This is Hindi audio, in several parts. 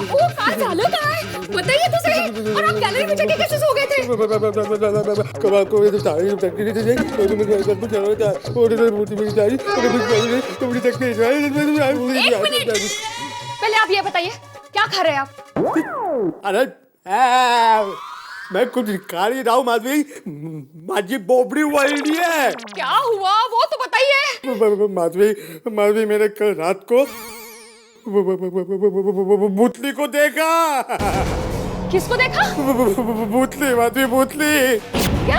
वो काय झालं काय बताइए तो सही और आप गैलरी में जाके कैसे सो गए थे कमाल को ये सारी टक्कर दे दे तो मुझे घर पर चलो था और इधर मूर्ति में जाई और कुछ पहले तो मुझे तक नहीं एक मिनट पहले आप ये बताइए क्या खा रहे हैं आप अरे मैं कुछ खा नहीं रहा हूँ माधवी माझी बोबड़ी वळली है क्या हुआ वो तो बताइए माधवी मैंने कल रात को भूतली को देखा किसको देखा भूतली माधवी भूतली क्या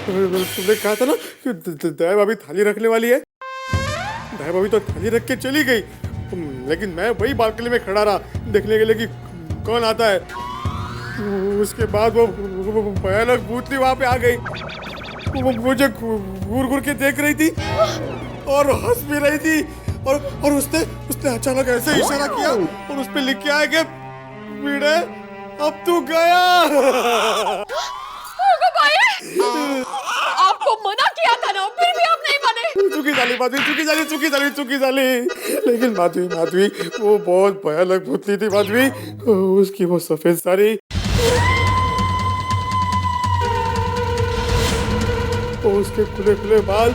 तुमने कहा था ना कि दया भाभी थाली रखने वाली है दया भाभी तो थाली रख के चली गई लेकिन मैं वही बालकनी में खड़ा रहा देखने के लिए कि कौन आता है उसके बाद वो भयानक भूतली वहां पे आ गई वो मुझे घूर घूर के देख रही थी और हंस भी रही थी और उसने अचानक ऐसे इशारा किया और उस पे लिख के आया कि भिड़े अब तू गया आपको मना किया था ना फिर भी आप नहीं माने चुकी साली लेकिन माधवी वो बहुत भयानक भूतली थी माधवी उसकी वो सफेद साड़ी उसके खुले खुले बाल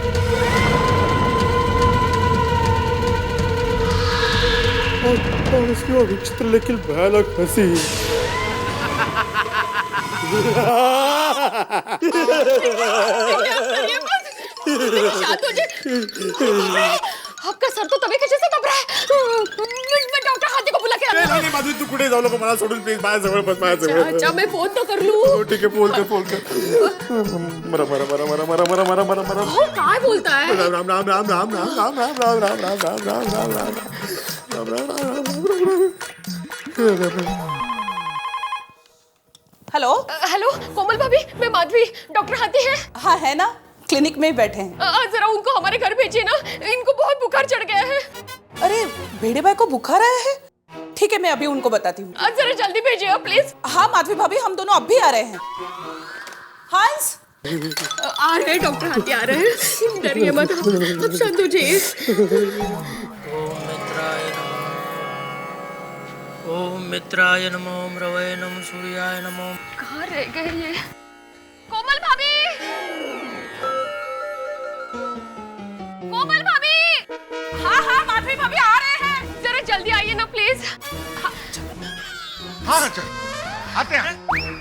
और उसकी वो विचित्र लेकिन भयानक हंसी आपका सर तो तभी कैसे दब रहा है मैं डॉक्टर हाथी को बुला के नहीं माधवी तू कुठे जाऊ नको मला सोडून प्लीज माझ्याजवळ बस माझ्याजवळ अच्छा मैं फोन तो कर लूं ठीक है फोन कर मरा वो काय बोलता है राम हेलो हेलो कोमल भाभी मैं माधवी डॉक्टर हाथी है हाँ है ना क्लिनिक में ही बैठे हैं जरा उनको हमारे घर भेजिए ना इनको बहुत बुखार चढ़ गया है अरे भेड़े भाई को बुखार आया है ठीक है मैं अभी उनको बताती हूँ जरा जल्दी भेजिए प्लीज हाँ माधवी भाभी हम दोनों अब भी आ रहे हैं हंस आ रहे हैं डॉक्टर हाथी आ रहे हैं डरिए मत अब शांत हो जाइए ओम मित्राय नमो ओम रवये नमो सूर्याय नमो कहाँ रह गए ये कोमल भाभी हाँ माधवी भाभी आ रहे हैं जरा जल्दी आइए ना प्लीज हाँ आते हैं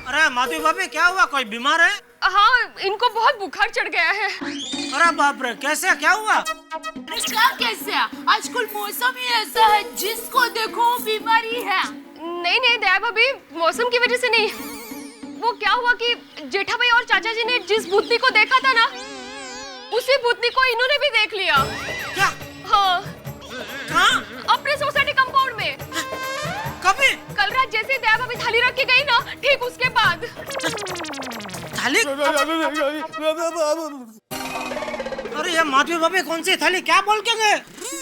अरे माधवी भाभी क्या हुआ कोई बीमार है हाँ इनको बहुत बुखार चढ़ गया है अरे बाप रे कैसे क्या हुआ क्या कैसे आजकल मौसम ही ऐसा है जिसको देखो बीमारी है नहीं दया भाभी मौसम की वजह से नहीं वो क्या हुआ कि जेठा भाई और चाचा जी ने जिस भूतनी को देखा था ना उसी भूतनी को इन्होंने भी देख लिया क्या हाँ कहाँ अपने सोसाइटी कंपाउंड में कभी कल रात जैसे दया भाभी थाली रख के गई ना ठीक उसके बाद थाली अरे ये माधवी भाभी कौन सी थाली क्या बोल के गए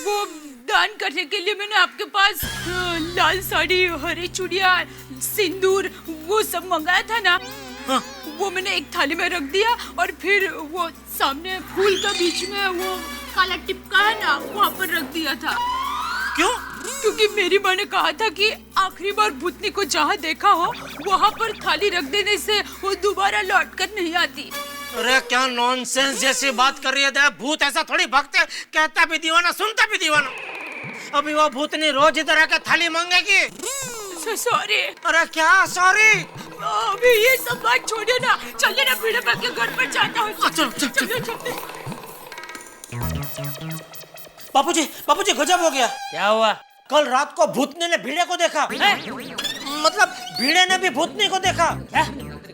वो दान करने के लिए मैंने आपके पास लाल साड़ी हरी चूड़िया सिंदूर वो सब मंगाया था ना हाँ। वो मैंने एक थाली में रख दिया और फिर वो सामने फूल का बीच में वो काला टिपका है ना वहाँ पर रख दिया था क्यों क्योंकि मेरी माँ ने कहा था कि आखिरी बार भूतनी को जहाँ देखा हो वहाँ पर थाली रख देने से वो दोबारा लौट कर नहीं आती अरे क्या नॉनसेंस जैसी बात कर रही है भूत ऐसा थोड़ी भगते कहता भी दीवाना सुनता भी दीवाना अभी वो भूतनी रोज इधर आकर थाली मांगेगी सॉरी अरे क्या सॉरी अभी ये सब बात छोड़िए ना चलिए ना भिड़े भाई के घर पर जाता हूँ चलिए बापूजी गजब हो गया क्या हुआ कल रात को भूतनी ने भिड़े को देखा मतलब भिड़े ने भी भूतनी को देखा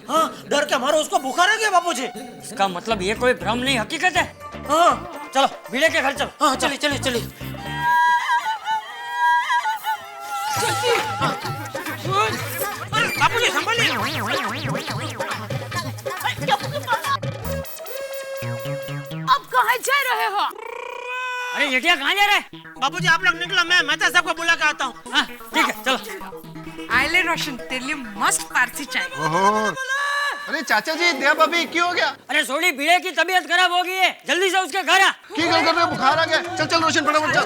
हाँ डर के मारो उसको बुखार है क्या बापूजी इसका मतलब ये कोई भ्रम नहीं हकीकत है हाँ चलो भिड़े के घर चलो हाँ चलिए बापूजी संभालिए अब कहाँ जा रहे हो अरे येटिया कहाँ जा रहे हैं बापूजी आप लोग निकलो मैं मेहता साहब को बुला के आता हूँ हाँ ठीक है चलो आइले रोशन तेरे लिए मस्त पारसी चाय अरे चाचा जी दया भाभी क्यों हो गया? अरे सोडी भीड़े की तबीयत खराब हो गई है, जल्दी से उसके घर आ। की गल कर रहे हो? बुखार आ गया। चल चल रोशन फटाफट चल।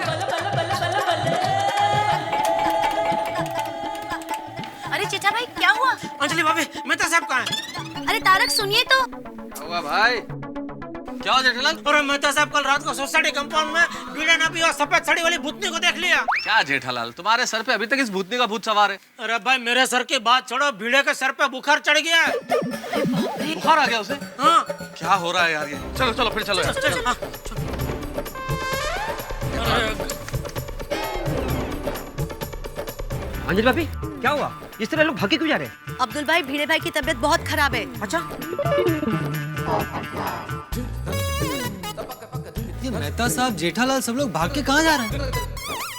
अरे चचा भाई क्या हुआ? अंजलि भाभी मेहता साहब कहाँ है? अरे तारक सुनिए तो। हुआ भाई क्या हो जेठालाल? और मेहता साहब कल रात को सोसाइटी कंपाउंड में बीड़ा ना पी और सफेद साड़ी वाली भूतनी को देख लिया। क्या जेठालाल तुम्हारे सर पे अभी तक इस भूतनी का भूत सवार है? अरे भाई मेरे सर की बात छोड़ो, भीड़े के सर पे बुखार चढ़ गया है। बुखार आ गया उसे? हाँ क्या हो रहा है यार ये? चलो चलो फिर चलो यार। चल, हाँ, अंजलि भाभी क्या हुआ? इस तरह लोग भागे क्यों जा रहे हैं? अब्दुल भाई भीड़े भाई की तबीयत बहुत खराब है। अच्छा ये मेहता साहब जेठालाल सब लोग भाग के कहाँ जा रहे हैं?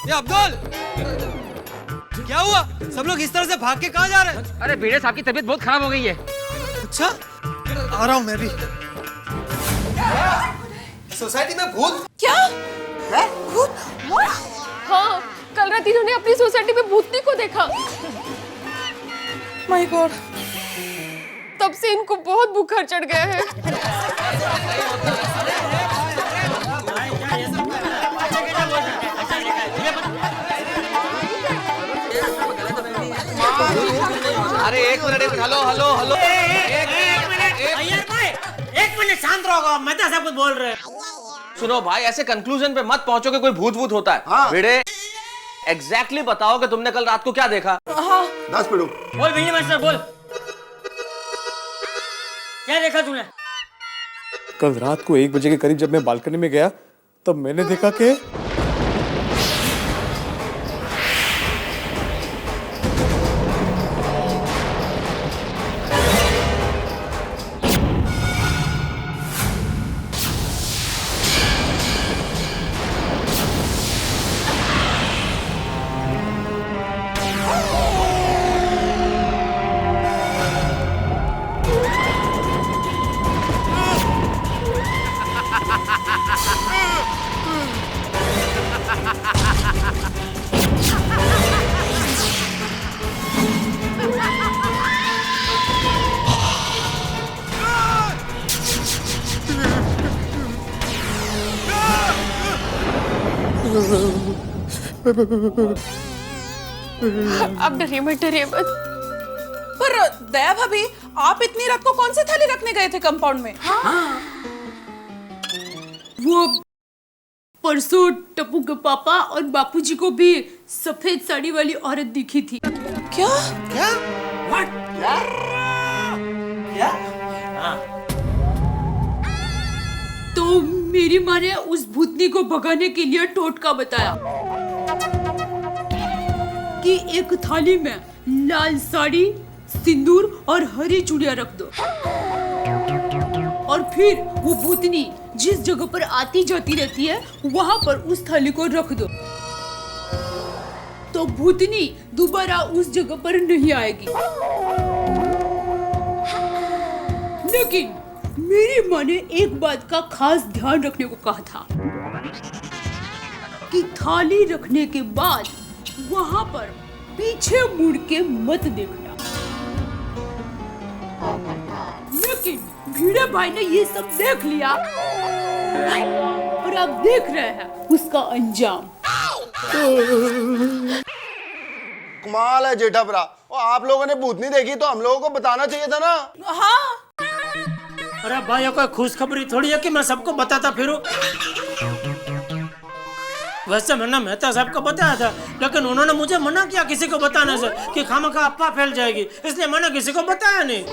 ये अब्दुल क्या हुआ? सब लोग इस तरह से भाग के कहाँ जा रहे हैं? अरे भिड़े साहब की तबीयत बहुत खराब हो गई है। अच्छा आ रहा हूँ मैं भी। सोसाइटी में भूत? क्या भूत? हाँ, कल रात इन्होंने अपनी सोसाइटी में भूतनी को देखा। My God. तब से इनको बहुत बुखार चढ़ गया है। अरे एक मिनट हेलो हेलो हेलो एक मिनट शांत रहो, मेहता साहब कुछ बोल रहे हैं। सुनो भाई, ऐसे कंक्लूजन पे मत पहुंचो कि कोई भूत वूत होता है। हाँ। भिड़े एग्जैक्टली बताओ कि तुमने कल रात को क्या देखा? हाँ 10 पिड़ू। बोल भिंडी मास्टर बोल, क्या देखा तूने? कल रात को 1 बजे के करीब जब मैं बालकनी में गया तब मैंने देखा कि अब डरिए मत, डरिए मत। पर दया भाभी आप इतनी रात को कौन सी थाली रखने गए थे कंपाउंड में? वो परसों टप्पू के पापा और बापूजी को भी सफेद साड़ी वाली औरत दिखी थी। क्या? तो मेरी माँ ने उस भूतनी को भगाने के लिए टोटका बताया कि एक थाली में लाल साड़ी, सिंदूर और हरी चूड़ियां रख दो और फिर वो भूतनी जिस जगह पर आती जाती रहती है वहां पर उस थाली को रख दो तो भूतनी दोबारा उस जगह पर नहीं आएगी। लेकिन मेरी माँ ने एक बात का खास ध्यान रखने को कहा था कि थाली रखने के बाद वहां पर पीछे मुड़ के मत देखना। लेकिन भीड़े भाई ने ये सब देख लिया और अब देख रहे हैं उसका अंजाम। कमाल है जेठा भरा। आप लोगों ने भूतनी देखी तो हम लोगों को बताना चाहिए था ना। हाँ अरे भाई कोई खुशखबरी थोड़ी है कि मैं सबको बताता फिरूं। वैसे मैंने मेहता साहब को बताया था लेकिन उन्होंने मुझे मना किया किसी को बताने से कि खामखा अफवाह फैल जाएगी, इसलिए मैंने किसी को बताया नहीं।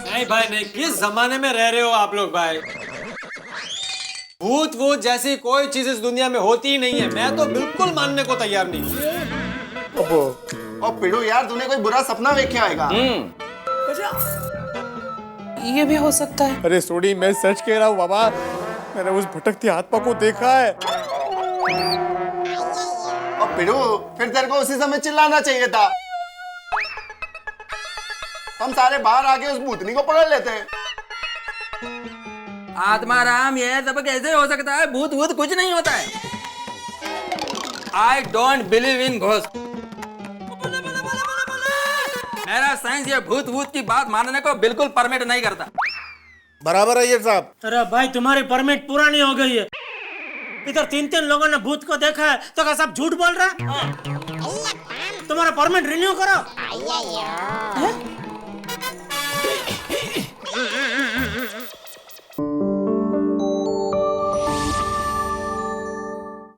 नहीं भाई नहीं, किस जमाने में रह रहे हो आप लोग भाई? भूत वूत जैसी कोई चीज इस दुनिया में होती ही नहीं है। मैं तो बिल्कुल मानने को तैयार नहीं हूँ। और पिड़ू यार तूने कोई बुरा सपना देखा आएगा। ये भी हो सकता है। अरे सोडी मैं सच कह रहा हूँ बाबा, मैंने उस भटकती आत्मा को देखा है। और पिड़ू फिर तेरे को उसी समय चिल्लाना चाहिए था। हम सारे बाहर आके उस भूतनी को पकड़ लेते हैं। आत्माराम ये सब कैसे हो सकता है? भूत भूत कुछ नहीं होता है। I don't believe in ghost। मेरा साइंस ये भूत भूत की बात मानने को बिल्कुल परमिट नहीं करता। बराबर है ये साहब। अरे भाई तुम्हारी परमिट पुरानी हो गई है। इधर 3 लोगों ने भूत को देखा है तो क्या सब झूठ बोल रहा है? तुम्हारा परमिट रिन्यू करो।